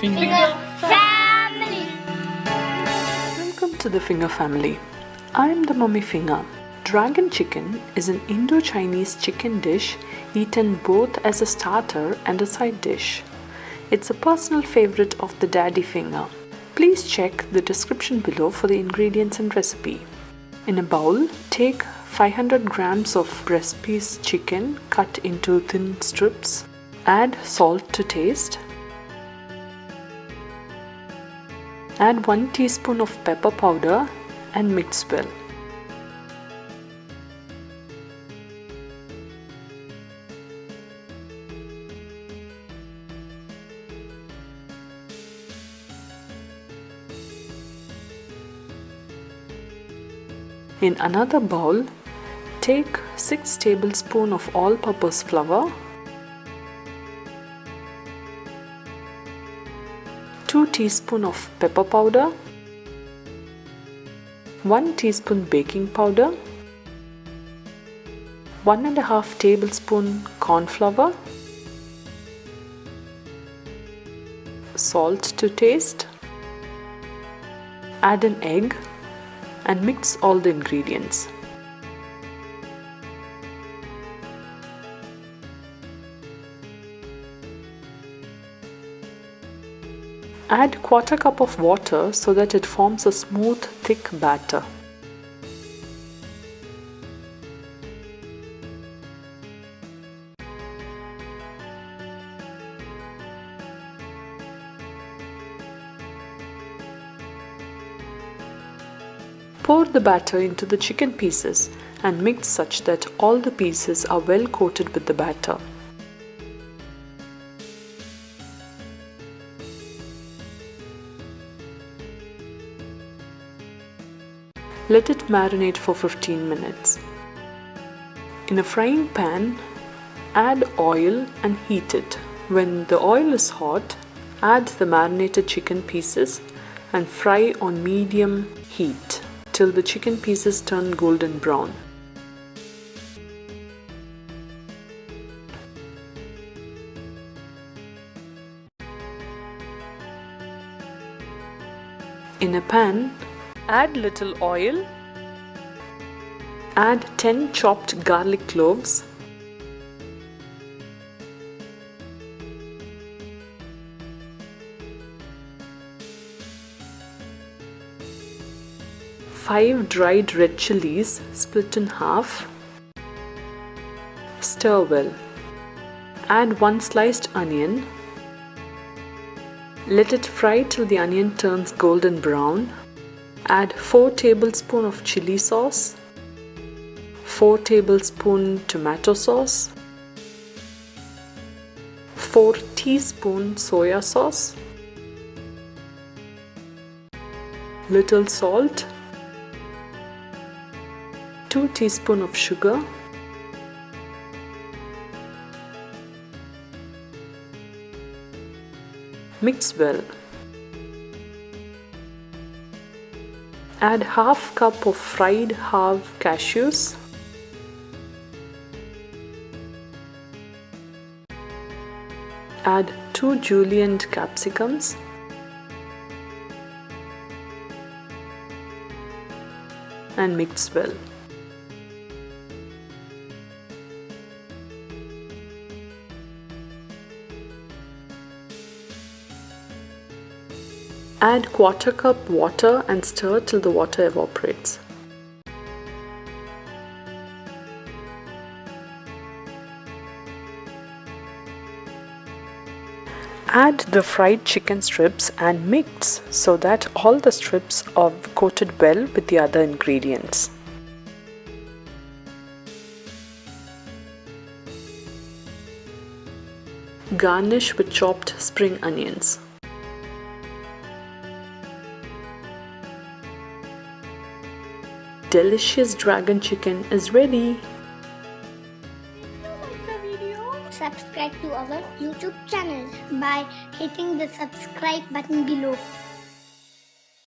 Finger family. Welcome to the Finger family. I am the mummy Finger. Dragon chicken is an Indo Chinese chicken dish eaten both as a starter and a side dish. It's a personal favorite of the daddy Finger. Please check the description below for the ingredients and recipe. In a bowl, take 500 grams of breast piece chicken cut into thin strips. Add salt to taste. Add 1 teaspoon of pepper powder and mix well. In another bowl, take 6 tablespoons of all-purpose flour, 2 teaspoons of pepper powder, 1 teaspoon baking powder, 1.5 tablespoon cornflour, salt to taste, add an egg and mix all the ingredients. Add 1/4 cup of water so that it forms a smooth, thick batter. Pour the batter into the chicken pieces and mix such that all the pieces are well coated with the batter. Let it marinate for 15 minutes. In a frying pan, add oil and heat it. When the oil is hot, add the marinated chicken pieces and fry on medium heat till the chicken pieces turn golden brown. In a pan, add little oil, add 10 chopped garlic cloves, five dried red chilies split in half. Stir well. Add 1 sliced onion. Let it fry till the onion turns golden brown. Add 4 tablespoons of chili sauce, 4 tablespoons tomato sauce, 4 teaspoons soya sauce, little salt, 2 teaspoons of sugar, mix well. Add 1/2 cup of fried halved cashews, add 2 julienned capsicums, and mix well. Add 1/4 cup water and stir till the water evaporates. Add the fried chicken strips and mix so that all the strips are coated well with the other ingredients. Garnish with chopped spring onions. Delicious dragon chicken is ready. If you like the video, subscribe to our YouTube channel by hitting the subscribe button below.